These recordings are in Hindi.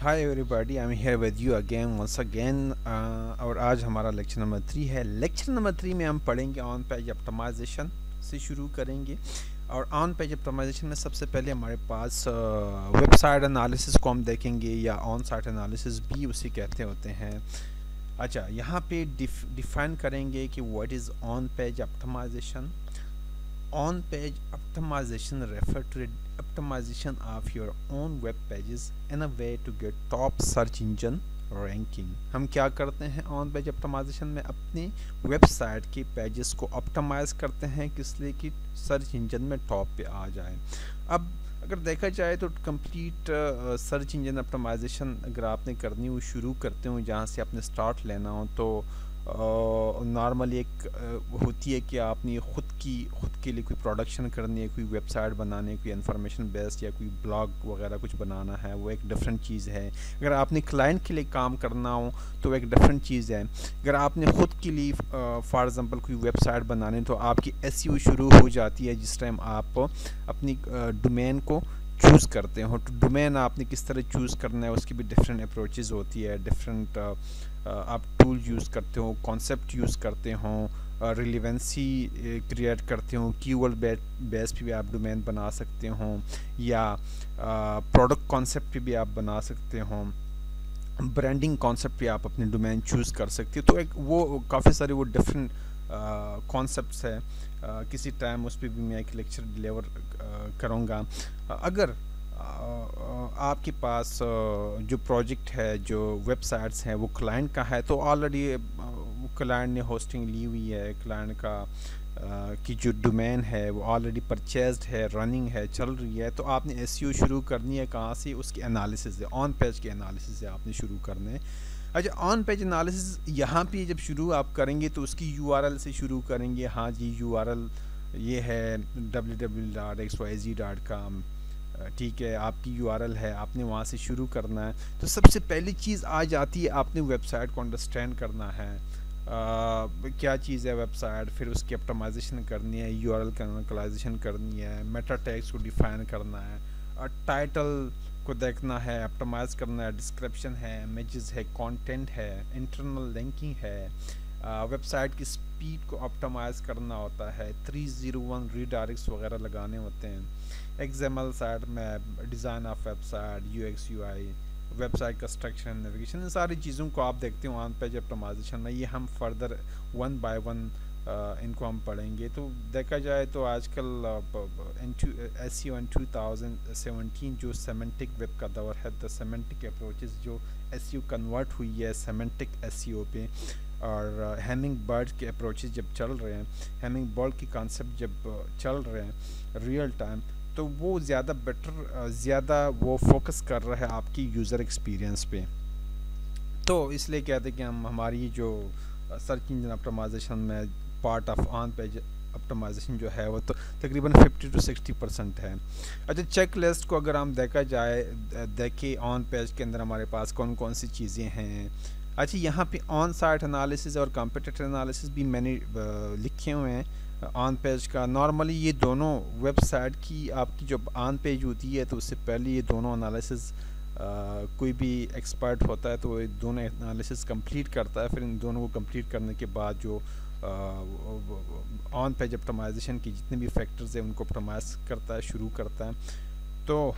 Hi everybody, I am here with you again once again. और आज हमारा लेक्चर नंबर 3 है। लेक्चर नंबर 3 में हम पढ़ेंगे ऑन पेज ऑप्टिमाइजेशन से शुरू करेंगे। और ऑन पेज ऑप्टिमाइजेशन में सबसे पहले हमारे पास वेबसाइट एनालिसिस को हम देखेंगे, या ऑन साइट एनालिसिस भी उसे कहते होते हैं। अच्छा, यहाँ पे डिफाइन करेंगे कि what is on page optimization. On page optimization refer to the optimization of your own web pages in a way to get top search engine ranking. हम क्या करते हैं ऑन पेज ऑप्टिमाइजेशन में? अपनी वेबसाइट के पेजेस को ऑप्टिमाइज करते हैं, किस लिए कि सर्च इंजन में टॉप पे आ जाए। अब अगर देखा जाए तो कंप्लीट सर्च इंजन ऑप्टिमाइजेशन अगर आपने करनी हो, शुरू करते हो जहाँ से आपने स्टार्ट लेना हो, तो नॉर्मली एक होती है कि आपने खुद के लिए कोई प्रोडक्शन करनी है, कोई वेबसाइट बनानी है, कोई इन्फॉर्मेशन बेस्ड या कोई ब्लॉग वगैरह कुछ बनाना है, वो एक डिफरेंट चीज़ है। अगर आपने क्लाइंट के लिए काम करना हो तो एक डिफरेंट चीज़ है। अगर आपने खुद के लिए फॉर एग्जांपल कोई वेबसाइट बनानी तो आपकी एसईओ शुरू हो जाती है जिस टाइम आप अपनी डोमेन को चूज़ करते हो। तो डोमेन आपने किस तरह चूज़ करना है उसकी भी डिफरेंट अप्रोचेज़ होती है। डिफरेंट आप टूल यूज़ करते हो, कॉन्सेप्ट यूज़ करते हो, रिलेवेंसी क्रिएट करते हो, कीवर्ड बेस पे भी आप डोमेन बना सकते हो, या प्रोडक्ट कॉन्सेप्ट पे भी आप बना सकते हो, ब्रांडिंग कॉन्सेप्ट पे आप अपने डोमेन चूज़ कर सकते हो। तो एक वो काफ़ी सारे वो डिफरेंट कॉन्सेप्ट्स है। किसी टाइम उस पर भी मैं एक लेक्चर डिलीवर करूँगा। अगर आपके पास जो प्रोजेक्ट है, जो वेबसाइट्स हैं, वो क्लाइंट का है, तो ऑलरेडी वो क्लाइंट ने होस्टिंग ली हुई है, क्लाइंट का की जो डोमेन है वो ऑलरेडी परचेज्ड है, रनिंग है, चल रही है। तो आपने एसईओ शुरू करनी है कहाँ से? उसकी एनालिसिस से, ऑन पेज के एनालिसिस से आपने शुरू करना है। अच्छा, ऑन पेज एनालिसिस यहाँ पे जब शुरू आप करेंगे तो उसकी यूआरएल से शुरू करेंगे। हाँ जी, यूआरएल ये है www.xyz.com। ठीक है, आपकी यूआरएल है, आपने वहाँ से शुरू करना है। तो सबसे पहली चीज़ आ जाती है, आपने वेबसाइट को अंडरस्टैंड करना है। क्या चीज़ है वेबसाइट, फिर उसकी ऑप्टिमाइजेशन करनी है, यूआरएल का लोकलाइजेशन करनी है, मेटा टैग्स को डिफाइन करना है, और टाइटल को देखना है, ऑप्टिमाइज करना है, डिस्क्रिप्शन है, इमेजेस है, कंटेंट है, इंटरनल लिंकिंग है, वेबसाइट की स्पीड को ऑप्टिमाइज करना होता है, 301 रीडायरेक्ट्स वगैरह लगाने होते हैं, XML site map, design of website, UX UI, website construction, navigation, इन सारी चीज़ों को आप देखते हो ऑन पेज ऑप्टिमाइजेशन में। ये हम फर्दर वन बाय वन इनको हम पढ़ेंगे। तो देखा जाए तो आजकल एसईओ इन 2017 जो सेमेंटिक वेब का दौर है, द सेमेंटिक अप्रोचेस जो एसईओ कन्वर्ट हुई है सेमेंटिक एसईओ पे, और हैमिंग बर्ड के अप्रोचेस जब चल रहे हैं, हैमिंग बर्ड की कॉन्सेप्ट जब चल रहे हैं रियल टाइम, तो वो ज़्यादा बेटर, ज़्यादा वो फोकस कर रहा है आपकी यूज़र एक्सपीरियंस पे। तो इसलिए कहते हैं कि हम हमारी जो सर्च इंजन ऑप्टिमाइजेशन में part of on page optimization जो है वो तो तकरीबन 50 to 60% है। अच्छा, चेक लिस्ट को अगर हम देखा जाए, देखें ऑन पेज के अंदर हमारे पास कौन कौन सी चीज़ें हैं। अच्छा, यहाँ पे ऑन साइट एनालिसिस और कंपटीटर एनालिसिस भी मैंने लिखे हुए हैं ऑन पेज का। नॉर्मली ये दोनों वेबसाइट की आपकी जो ऑन पेज होती है तो उससे पहले ये दोनों एनालिसिस कोई भी एक्सपर्ट होता है तो ये दोनों एनालिसिस कंप्लीट करता है। फिर इन दोनों को कंप्लीट करने के बाद जो ऑन पेज ऑप्टिमाइजेशन की जितने भी फैक्टर्स हैं उनको ऑप्टिमाइज करता है, शुरू करता है। तो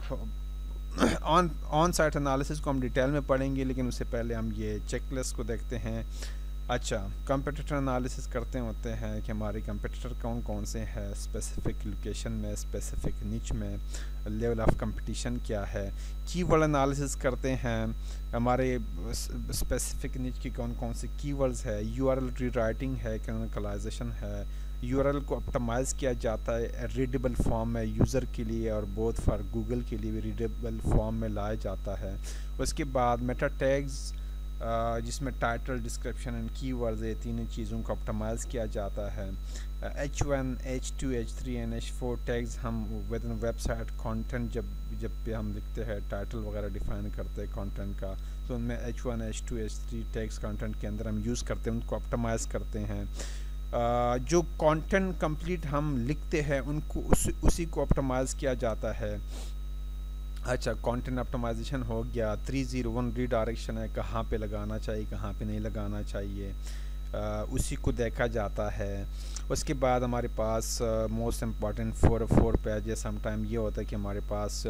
ऑन साइट एनालिसिस को हम डिटेल में पढ़ेंगे, लेकिन उससे पहले हम ये चेकलिस्ट को देखते हैं। अच्छा, कंपटीटर एनालिसिस करते होते हैं कि हमारे कंपटीटर कौन कौन से हैं, स्पेसिफिक लोकेशन में, स्पेसिफिक निच में, लेवल ऑफ कंपटीशन क्या है। कीवर्ड एनालिसिस करते हैं, हमारे स्पेसिफिक निच की कौन कौन से कीवर्ड्स है, यूआरएल रीराइटिंग है, कैनोनिकलाइजेशन है, यूआरएल को ऑप्टिमाइज किया जाता है रीडेबल फॉर्म में यूज़र के लिए, और बोथ फॉर गूगल के लिए भी रीडेबल फॉर्म में लाया जाता है। उसके बाद मेटा टैग्स, जिसमें टाइटल, डिस्क्रिप्शन एंड कीवर्ड्स, ये तीनों चीज़ों को ऑप्टिमाइज किया जाता है। H1, H2, H3 and H4 tags हम विद इन वेबसाइट कंटेंट जब पे हम लिखते हैं, टाइटल वगैरह डिफाइन करते हैं कंटेंट का, तो उनमें H1, H2, H3 tags content के अंदर हम यूज़ करते हैं, उनको ऑप्टिमाइज करते हैं। जो कंटेंट कंप्लीट हम लिखते हैं उनको उसी को ऑप्टिमाइज किया जाता है। अच्छा, कंटेंट ऑप्टिमाइजेशन हो गया। 301 रीडायरेक्शन है, कहाँ पे लगाना चाहिए कहाँ पे नहीं लगाना चाहिए, उसी को देखा जाता है। उसके बाद हमारे पास मोस्ट इम्पॉर्टेंट 404 पेज है। समटाइम ये होता है कि हमारे पास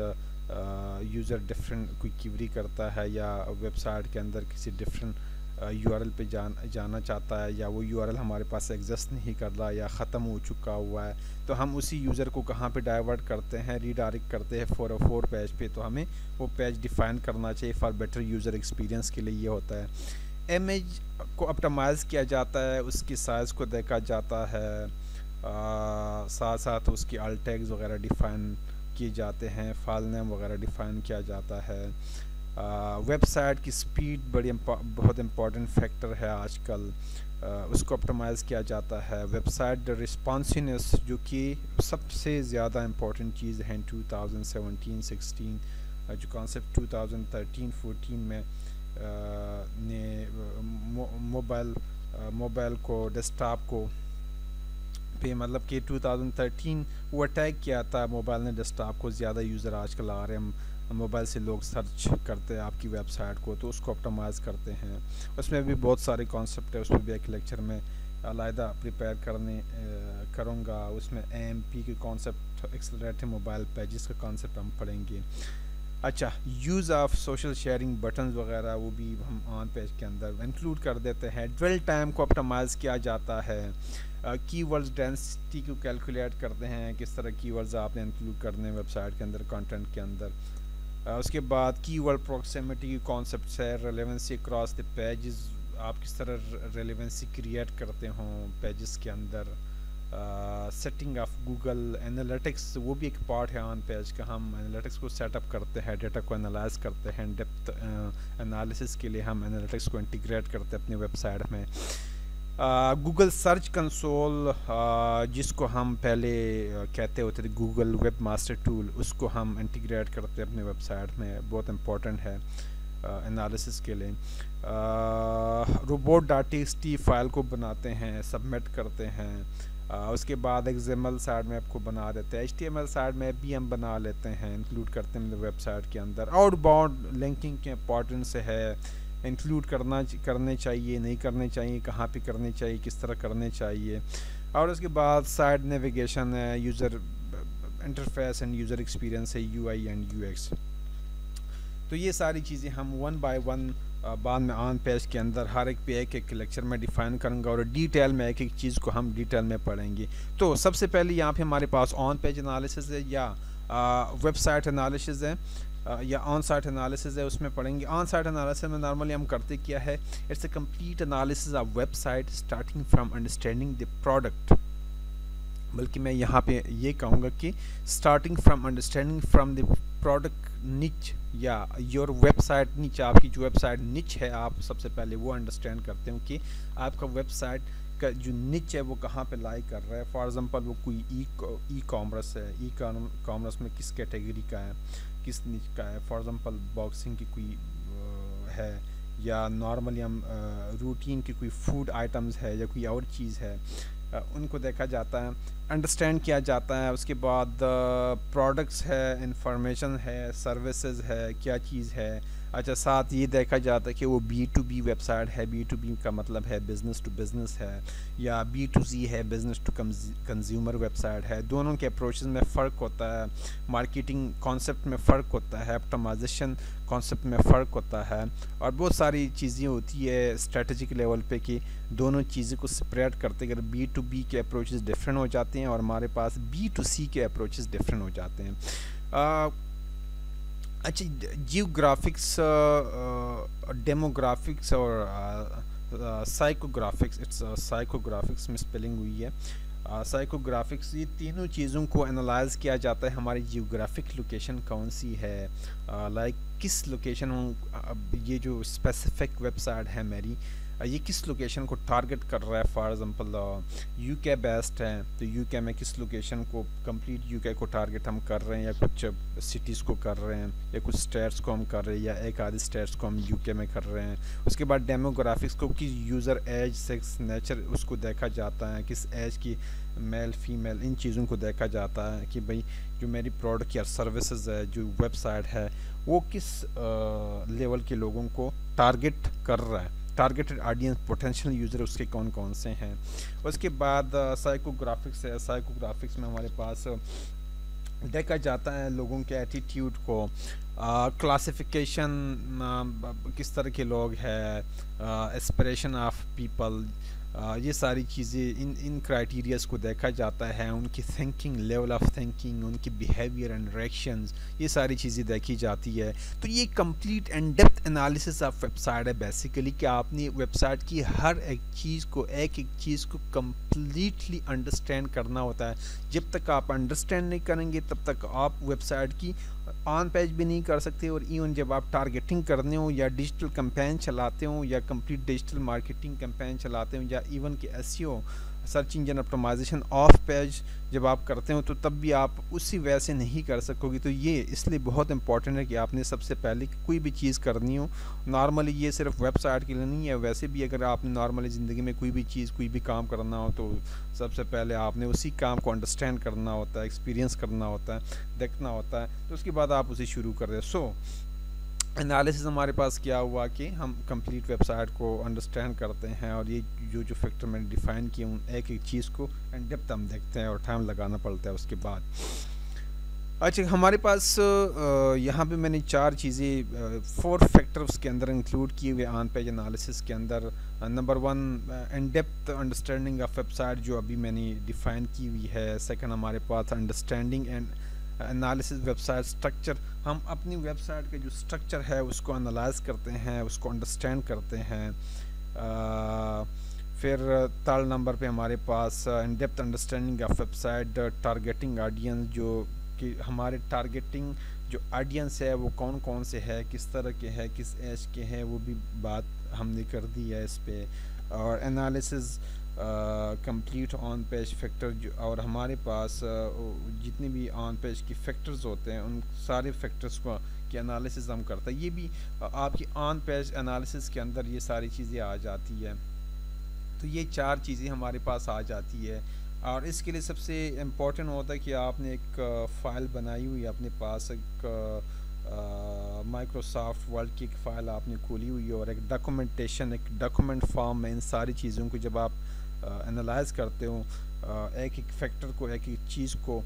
यूज़र डिफरेंट कोई क्वेरी करता है या वेबसाइट के अंदर किसी डिफरेंट यूआरएल पे जाना चाहता है, या वो यूआरएल हमारे पास एग्जिस्ट नहीं कर रहा या ख़त्म हो चुका हुआ है, तो हम उसी यूज़र को कहाँ पे डाइवर्ट करते हैं, रीडायरेक्ट करते हैं 404 पेज पे। तो हमें वो पेज डिफ़ाइन करना चाहिए फॉर बेटर यूज़र एक्सपीरियंस के लिए ये होता है। इमेज को ऑप्टिमाइज़ किया जाता है, उसकी साइज़ को देखा जाता है, साथ साथ उसकी अल्ट टैग्स वगैरह डिफ़ाइन किए जाते हैं, फाइल नेम वगैरह डिफ़ाइन किया जाता है। वेबसाइट की स्पीड बहुत इम्पॉर्टेंट फैक्टर है आजकल, उसको ऑप्टिमाइज़ किया जाता है। वेबसाइट रिस्पॉन्सिवनेस जो कि सबसे ज़्यादा इम्पॉर्टेंट चीज़ है 2017-16, जो कॉन्सेप्ट 2013-14 में ने मोबाइल को, डेस्कटॉप को पे, मतलब कि 2013 वो अटैक किया था मोबाइल ने डेस्कटॉप को। ज़्यादा यूज़र आजकल आ रहे हैं, मोबाइल से लोग सर्च करते हैं आपकी वेबसाइट को, तो उसको ऑप्टिमाइज़ करते हैं। उसमें भी बहुत सारे कॉन्सेप्ट है, उसमें भी एक लेक्चर में अलहदा प्रिपेयर करूँगा। उसमें AMP के कॉन्सेप्ट, एक्सेलरेटेड मोबाइल पेजेस का कॉन्सेप्ट हम पढ़ेंगे। अच्छा, use of social sharing buttons वगैरह वो भी हम ऑन पेज के अंदर इंक्लूड कर देते हैं। ड्वेल टाइम को ऑप्टिमाइज़ किया जाता है। कीवर्ड्स डेंसिटी को कैलकुलेट करते हैं, किस तरह कीवर्ड्स आपने इंक्लूड करने हैं वेबसाइट के अंदर, कंटेंट के अंदर। उसके बाद कीवर्ड प्रोक्सिमिटी की कॉन्सेप्ट है। रेलेवेंसी अक्रॉस द पेजेस, आप किस तरह रेलेवेंसी क्रिएट करते हों पेजेस के अंदर। सेटिंग ऑफ गूगल एनालिटिक्स, वो भी एक पार्ट है ऑन पेज का। हम एनालिटिक्स को सेटअप करते हैं, डेटा को एनालाइज करते हैं, डेप्थ एनालिसिस के लिए हम एनालिटिक्स को इंटीग्रेट करते हैं अपनी वेबसाइट में। गूगल सर्च कंसोल, जिसको हम पहले कहते होते थे गूगल वेब मास्टर टूल, उसको हम इंटीग्रेट करते हैं अपने वेबसाइट में, बहुत इम्पोर्टेंट है एनालिसिस के लिए। robot.txt फाइल को बनाते हैं, सबमिट करते हैं। उसके बाद XML साइड में आपको बना देते हैं, HTML साइड में भी हम बना लेते हैं, इंक्लूड करते हैं वेबसाइट के अंदर। आउटबाउंड लिंकिंग के इम्पोर्टेंस है, इंक्लूड करने चाहिए, नहीं करने चाहिए, कहाँ पे करने चाहिए, किस तरह करने चाहिए। और उसके बाद साइड नेविगेशन है, user interface end user experience है, UI एंड UX। तो ये सारी चीज़ें हम वन बाय वन बाद में ऑन पेज के अंदर हर एक पे एक लेक्चर में डिफ़ाइन करूँगा, और डिटेल में एक एक चीज़ को हम डिटेल में पढ़ेंगे। तो सबसे पहले यहाँ पे हमारे पास ऑन पेज एनालिसिस है, या वेबसाइट एनालिसिस है, या ऑन साइट एनालिसिस है, उसमें पढ़ेंगे। ऑन साइट एनालिसिस में नॉर्मली हम करते क्या है, it's a complete analysis of website starting from understanding the product, बल्कि मैं यहाँ पे ये कहूँगा कि starting from understanding from the product निच, या योर वेबसाइट निच, आपकी जो वेबसाइट निच है, आप सबसे पहले वो अंडरस्टैंड करते हो कि आपका वेबसाइट का जो निच है वो कहाँ पे लाई कर रहा है। फॉर एग्जांपल वो कोई ई कॉमर्स है, ई कॉमर्स में किस कैटेगरी का है, किस निच का है। फॉर एग्जांपल बॉक्सिंग की कोई है, या नॉर्मली हम रूटीन की कोई फूड आइटम्स है, या कोई और चीज़ है, उनको देखा जाता है, अंडरस्टैंड किया जाता है। उसके बाद प्रोडक्ट्स है, इंफॉर्मेशन है, सर्विसेज है, क्या चीज़ है। अच्छा, साथ ये देखा जाता है कि वो B2B वेबसाइट है, B2B का मतलब है बिज़नेस टू बिज़नेस है, या B2C है, बिज़नेस टू कंज्यूमर वेबसाइट है। दोनों के अप्रोचेस में फ़र्क होता है, मार्केटिंग कॉन्सेप्ट में फ़र्क होता है, ऑप्टिमाइजेशन कॉन्सेप्ट में फ़र्क होता है, और बहुत सारी चीज़ें होती है स्ट्रेटजिक लेवल पे कि दोनों चीज़ों को सेपरेट करते। अगर B2B के अप्रोचेस डिफरेंट हो जाते हैं और हमारे पास B2C के अप्रोचेस डिफरेंट हो जाते हैं। अच्छा, जियोग्राफिक्स, डेमोग्राफिक्स और साइकोग्राफिक्स, इट्स साइकोग्राफिक्स में स्पेलिंग हुई है। साइकोग्राफिक्स, ये तीनों चीज़ों को एनालाइज किया जाता है, हमारी जियोग्राफिक लोकेशन कौन सी है, लाइक किस लोकेशन ये जो स्पेसिफिक वेबसाइट है मेरी, ये किस लोकेशन को टारगेट कर रहा है। फॉर एग्जांपल यूके बेस्ट है तो यूके में किस लोकेशन को, कंप्लीट यूके को टारगेट हम कर रहे हैं या कुछ सिटीज़ को कर रहे हैं या कुछ स्टेट्स को हम कर रहे हैं या एक आधे स्टेट्स को हम यूके में कर रहे हैं। उसके बाद डेमोग्राफिक्स को, कि यूज़र एज, सेक्स, नेचर उसको देखा जाता है, किस एज की मेल फीमेल, इन चीज़ों को देखा जाता है कि भाई जो मेरी प्रोडक्ट या सर्विसेज है, जो वेबसाइट है, वो किस लेवल के लोगों को टारगेट कर रहा है, टारगेटेड ऑडियंस, पोटेंशियल यूज़र उसके कौन कौन से हैं। उसके बाद साइकोग्राफिक्स है। साइकोग्राफिक्स में हमारे पास देखा जाता है लोगों के एटीट्यूड को, क्लासिफिकेशन किस तरह के लोग हैं, एस्पिरेशन ऑफ पीपल, ये सारी चीज़ें, इन क्राइटेरियाज़ को देखा जाता है। उनकी थिंकिंग, लेवल ऑफ थिंकिंग, उनकी बिहेवियर एंड रिएक्शंस, ये सारी चीज़ें देखी जाती है। तो ये complete and depth analysis of website है बेसिकली, कि आपने वेबसाइट की हर एक चीज़ को, एक एक चीज़ को कम्प्लीटली अंडरस्टैंड करना होता है। जब तक आप अंडरस्टैंड नहीं करेंगे तब तक आप वेबसाइट की ऑन पेज भी नहीं कर सकते। और इवन जब आप टारगेटिंग करने हो या डिजिटल कैंपेन चलाते हो या कंप्लीट डिजिटल मार्केटिंग कैंपेन चलाते हो या इवन कि SEO, search engine optimization off page जब आप करते हो तो तब भी आप उसी वजह से नहीं कर सकोगे। तो ये इसलिए बहुत इंपॉर्टेंट है कि आपने सबसे पहले कोई भी चीज़ करनी हो, नॉर्मली ये सिर्फ वेबसाइट के लिए नहीं है, वैसे भी अगर आपने नॉर्मली ज़िंदगी में कोई भी चीज़, कोई भी काम करना हो तो सबसे पहले आपने उसी काम को अंडरस्टैंड करना होता है, एक्सपीरियंस करना होता है, देखना होता है, तो उसके बाद आप उसे शुरू कर रहे हो। सो एनालिसिस हमारे पास क्या हुआ कि हम कंप्लीट वेबसाइट को अंडरस्टैंड करते हैं और ये जो फैक्टर मैंने डिफ़ाइन किए उन एक एक चीज़ को एंड डेप्थ हम देखते हैं और टाइम लगाना पड़ता है उसके बाद। अच्छा, हमारे पास यहाँ पे मैंने 4 चीज़ें 4 फैक्टर्स के अंदर इंक्लूड किए हुए ऑन पेज एनालिसिस के अंदर। Number 1 in depth understanding of website, जो अभी मैंने डिफ़ाइन की हुई है। सेकंड हमारे पास understanding and analysis website structure, हम अपनी वेबसाइट का जो स्ट्रक्चर है उसको एनालाइज करते हैं, उसको अंडरस्टैंड करते हैं। फिर थर्ड नंबर पे हमारे पास in depth understanding of website targeting audience, जो कि हमारे टारगेटिंग जो ऑडियंस है वो कौन कौन से है, किस तरह के है, किस एज के हैं, वो भी बात हमने कर दी है इस पे। और analysis complete on page factor, और हमारे पास जितने भी ऑन पेज की फैक्टर्स होते हैं उन सारे फैक्टर्स को की एनालिसिस हम करते हैं। ये भी आपकी ऑन पेज एनालिसिस के अंदर ये सारी चीज़ें आ जाती है। तो ये 4 चीज़ें हमारे पास आ जाती है और इसके लिए सबसे इम्पोर्टेंट होता है कि आपने एक फ़ाइल बनाई हुई है अपने पास, एक माइक्रोसॉफ्ट वर्ड की एक फ़ाइल आपने खोली हुई है और एक डॉक्यूमेंटेशन, एक डॉक्यूमेंट फॉर्म में इन सारी चीज़ों को जब आप एनालाइज करते हो, एक एक फैक्टर को, एक एक चीज़ को,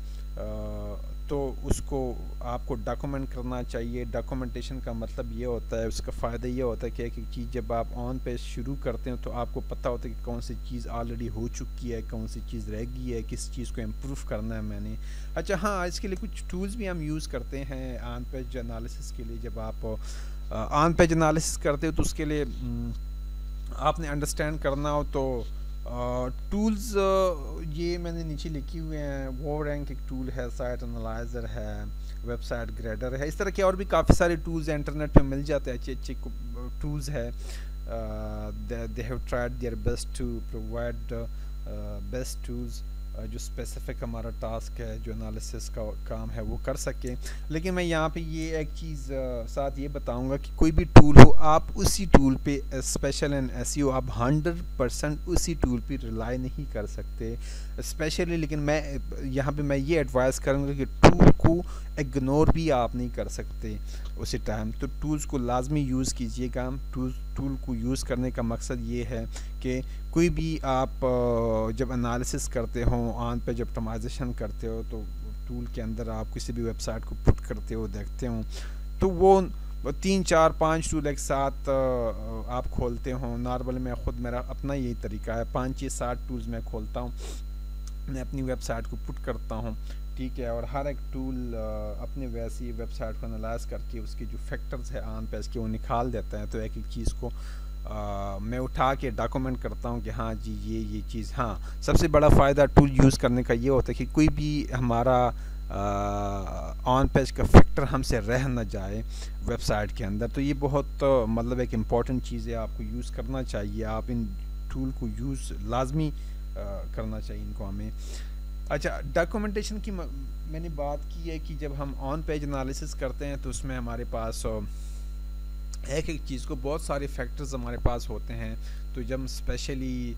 तो उसको आपको डॉक्यूमेंट करना चाहिए। डॉक्यूमेंटेशन का मतलब ये होता है, उसका फ़ायदा ये होता है कि एक एक चीज़ जब आप ऑन पेज शुरू करते हो तो आपको पता होता है कि कौन सी चीज़ ऑलरेडी हो चुकी है, कौन सी चीज़ रह गई है, किस चीज़ को इम्प्रूव करना है मैंने। अच्छा हाँ, इसके लिए कुछ टूल्स भी हम यूज़ करते हैं ऑन पेज एनालिसिस के लिए। जब आप ऑन पेज एनालिसिस करते हो तो उसके लिए आपने अंडरस्टैंड करना हो तो टूल्स ये मैंने नीचे लिखे हुए हैं। वो रैंक एक टूल है, साइट एनालाइजर है, वेबसाइट ग्रेडर है, इस तरह के और भी काफ़ी सारे टूल्स हैं, इंटरनेट पे मिल जाते हैं, अच्छे अच्छे टूल्स है। They have tried their best to provide best tools जो स्पेसिफिक हमारा टास्क है, जो एनालिसिस का काम है वो कर सके। लेकिन मैं यहाँ पे ये एक चीज़ साथ ये बताऊँगा कि कोई भी टूल हो, आप उसी टूल पे स्पेशल एंड एसईओ आप 100% उसी टूल पे रिलाई नहीं कर सकते स्पेशली। लेकिन मैं यहाँ पे मैं ये एडवाइस करूँगा कि टूल को इग्नोर भी आप नहीं कर सकते उसी टाइम, तो टूल्स को लाजमी यूज़ कीजिएगा। टूल को यूज़ करने का मकसद ये है कि कोई भी आप जब एनालिसिस करते हो, ऑन पेज ऑप्टिमाइजेशन करते हो, तो टूल के अंदर आप किसी भी वेबसाइट को पुट करते हो, देखते हो, तो वो 3 4 5 टूल एक साथ आप खोलते हो। नॉर्मल मैं ख़ुद, मेरा अपना यही तरीका है, 5 6 7 टूल्स मैं खोलता हूँ, मैं अपनी वेबसाइट को पुट करता हूँ, ठीक है। और हर एक टूल अपने वैसी वेबसाइट को एनालाइज करके उसके जो फैक्टर्स है ऑन पेज के वो निकाल देता है। तो एक एक चीज़ को मैं उठा के डॉक्यूमेंट करता हूँ कि हाँ जी ये चीज़। हाँ, सबसे बड़ा फ़ायदा टूल यूज़ करने का ये होता है कि कोई भी हमारा ऑन पेज का फैक्टर हमसे रह न जाए वेबसाइट के अंदर। तो ये बहुत मतलब एक इम्पॉर्टेंट चीज़ है, आपको यूज़ करना चाहिए, आप इन टूल को यूज़ लाजमी करना चाहिए इनको हमें। अच्छा, डॉक्यूमेंटेशन की मैंने बात की है कि जब हम ऑन पेज एनालिसिस करते हैं तो उसमें हमारे पास एक एक चीज़ को बहुत सारे फैक्टर्स हमारे पास होते हैं। तो जब हम स्पेशली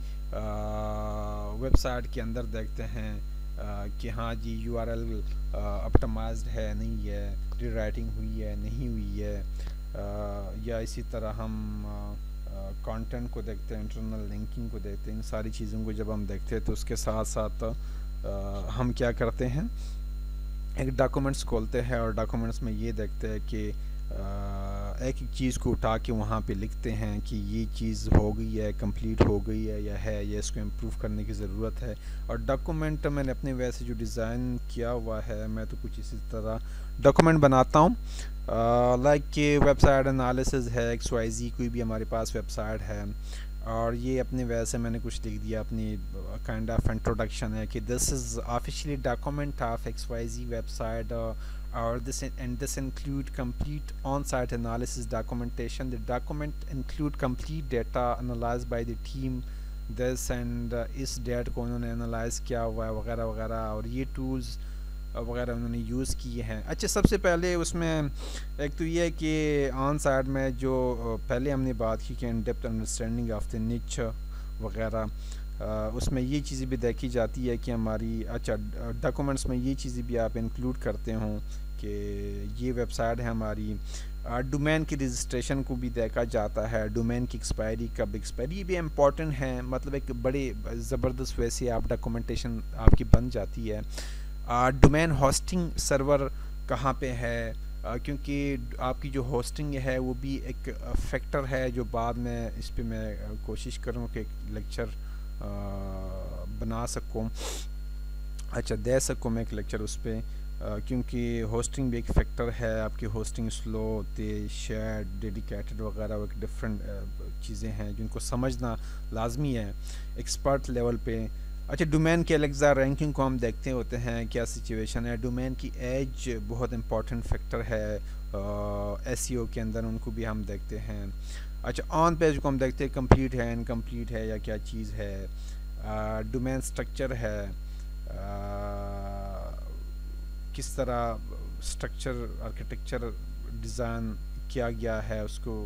वेबसाइट के अंदर देखते हैं कि हाँ जी यूआरएल ऑप्टिमाइज्ड है नहीं है, रीराइटिंग हुई है नहीं हुई है, या इसी तरह हम कंटेंट को देखते हैं, इंटरनल लिंकिंग को देखते हैं। इन सारी चीज़ों को जब हम देखते हैं तो उसके साथ साथ हम क्या करते हैं, एक डॉक्यूमेंट्स खोलते हैं और डॉक्यूमेंट्स में ये देखते हैं कि एक एक चीज़ को उठा के वहाँ पे लिखते हैं कि ये चीज़ हो गई है, कंप्लीट हो गई है या इसको इम्प्रूव करने की ज़रूरत है। और डॉक्यूमेंट मैंने अपने वैसे जो डिज़ाइन किया हुआ है, मैं तो कुछ इसी तरह डॉक्यूमेंट बनाता हूँ। लाइक कि वेबसाइट एनालिसिस है, XYZ कोई भी हमारे पास वेबसाइट है और ये अपने वैसे मैंने कुछ लिख दिया, अपनी काइंड ऑफ इंट्रोडक्शन है कि this is officially document of XYZ website or this include complete on-site analysis documentation. The document include complete data analyzed by the team this and इस डेट को उन्होंने एनालाइज किया हुआ है वगैरह वगैरह, और ये टूल्स वगैरह उन्होंने यूज़ किए हैं। अच्छा, सबसे पहले उसमें एक तो ये है कि ऑन साइट में जो पहले हमने बात की कि इन डेप्थ अंडरस्टैंडिंग ऑफ द निच वगैरह, उसमें ये चीज़ें भी देखी जाती है कि हमारी, अच्छा डॉक्यूमेंट्स में ये चीज़ें भी आप इंक्लूड करते हों कि ये वेबसाइट है हमारी। डोमेन की रजिस्ट्रेशन को भी देखा जाता है, डोमेन की एक्सपायरी कब एक्सपायरी, ये भी इम्पॉर्टेंट है। मतलब एक बड़े ज़बरदस्त वैसे आप डॉक्यूमेंटेशन आपकी बन जाती है। डोमेन होस्टिंग सर्वर कहाँ पे है, क्योंकि आपकी जो होस्टिंग है वो भी एक फैक्टर है जो बाद में इस पे मैं कोशिश करूँ कि एक लेक्चर बना सकूँ, अच्छा दे सकूँ मैं एक लेक्चर उस पर, क्योंकि होस्टिंग भी एक फैक्टर है। आपकी होस्टिंग स्लो, तेज, शेयर्ड, डेडिकेटेड वगैरह एक डिफरेंट चीज़ें हैं जिनको समझना लाजमी है एक्सपर्ट लेवल पे। अच्छा, डोमेन के एलेक्सा रैंकिंग को हम देखते होते हैं क्या सिचुएशन है। डोमेन की एज बहुत इंपॉर्टेंट फैक्टर है SEO के अंदर, उनको भी हम देखते हैं। अच्छा, ऑन पेज को हम देखते हैं कंप्लीट है, इनकम्प्लीट है या क्या चीज़ है। डोमेन स्ट्रक्चर है, किस तरह स्ट्रक्चर आर्किटेक्चर डिज़ाइन किया गया है उसको,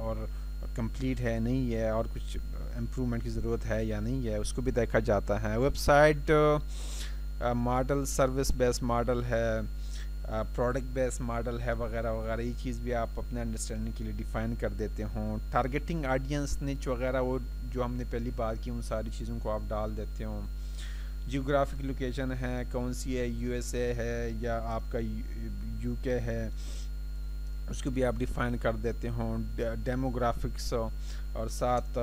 और कंप्लीट है नहीं है, और कुछ इम्प्रूवमेंट की ज़रूरत है या नहीं है, उसको भी देखा जाता है। Website model, service based model है, प्रोडक्ट बेस्ड मॉडल है वगैरह वगैरह, ये चीज़ भी आप अपने अंडरस्टैंडिंग के लिए डिफ़ाइन कर देते हों। टारगेटिंग ऑडियंस निच वगैरह, वो जो हमने पहली बात की, उन सारी चीज़ों को आप डाल देते हों। जियोग्राफिक लोकेशन है, कौन सी है, USA है या आपका UK है, उसको भी आप डिफ़ाइन कर देते हों। डेमोग्राफिक्स और साथ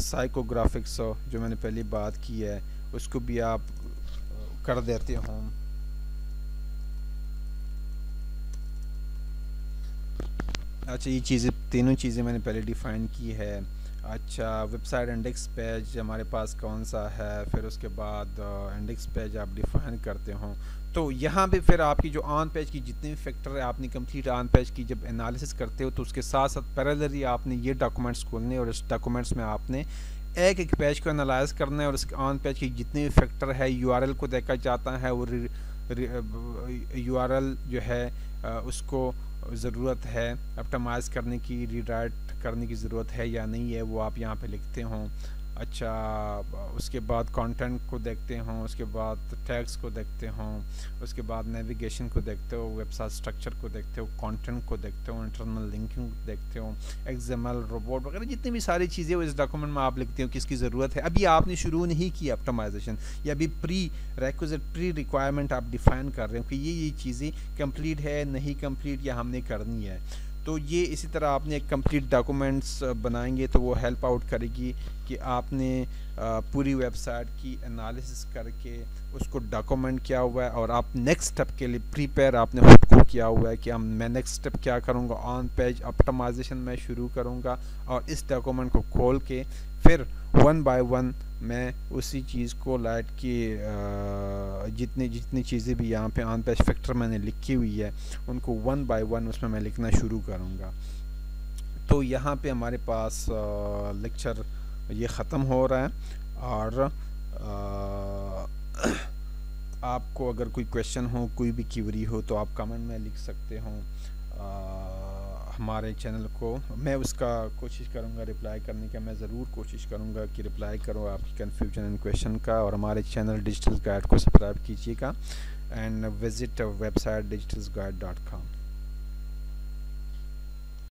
साइकोग्राफिक्स जो मैंने पहली बात की है उसको भी आप कर देते हों। अच्छा, ये चीज़ें तीनों चीज़ें मैंने पहले डिफ़ाइन की है। अच्छा, वेबसाइट इंडेक्स पेज हमारे पास कौन सा है, फिर उसके बाद इंडेक्स पेज आप डिफ़ाइन करते हो। तो यहाँ पे फिर आपकी जो ऑन पेज की जितने भी फैक्टर है, आपने कंप्लीट ऑन पेज की जब एनालिसिस करते हो तो उसके साथ साथ पैरेलली आपने ये डॉक्यूमेंट्स खोलने और इस डॉक्यूमेंट्स में आपने एक एक पेज को एनालाइज करना है, और उसके ऑन पेज की जितने भी फैक्टर है, URL को देखा जाता है, वो URL जो है उसको ज़रूरत है ऑप्टिमाइज़ करने की, रीराइट करने की ज़रूरत है या नहीं है, वो आप यहाँ पे लिखते हों। अच्छा, उसके बाद कंटेंट को देखते हों, उसके बाद टैग्स को देखते हों, उसके बाद नेविगेशन को देखते हो, वेबसाइट स्ट्रक्चर को देखते हो, कंटेंट को देखते हो, इंटरनल लिंकिंग देखते हो, XML रोबोट वगैरह जितनी भी सारी चीज़ें वो इस डॉक्यूमेंट में आप लिखते हो किसकी ज़रूरत है। अभी आपने शुरू नहीं की ऑप्टिमाइजेशन, या अभी प्री रिक्वायरमेंट आप डिफ़ाइन कर रहे हो कि ये चीज़ें कंप्लीट है नहीं कंप्लीट या हमने करनी है। तो ये इसी तरह आपने एक कंप्लीट डॉक्यूमेंट्स बनाएंगे तो वो हेल्प आउट करेगी कि आपने पूरी वेबसाइट की एनालिसिस करके उसको डॉक्यूमेंट किया हुआ है, और आप नेक्स्ट स्टेप के लिए प्रिपेयर आपने खुद को किया हुआ है कि मैं नेक्स्ट स्टेप क्या करूँगा, ऑन पेज ऑप्टिमाइजेशन मैं शुरू करूँगा, और इस डॉक्यूमेंट को खोल के फिर 1 by 1 मैं उसी चीज़ को लाइट की जितनी जितनी चीज़ें भी यहाँ पे ऑन पेज फैक्टर मैंने लिखी हुई है उनको 1 बाय 1 उसमें मैं लिखना शुरू करूँगा। तो यहाँ पे हमारे पास लेक्चर ये ख़त्म हो रहा है। और आपको अगर कोई क्वेश्चन हो, कोई भी क्वेरी हो, तो आप कमेंट में लिख सकते हो हमारे चैनल को। मैं उसका कोशिश करूँगा रिप्लाई करने का, मैं ज़रूर कोशिश करूँगा कि रिप्लाई करूँ आपकी कन्फ्यूजन एंड क्वेश्चन का। और हमारे चैनल डिजिटल गाइड को सब्सक्राइब कीजिएगा एंड विज़िट वेबसाइट digitalsguide.com।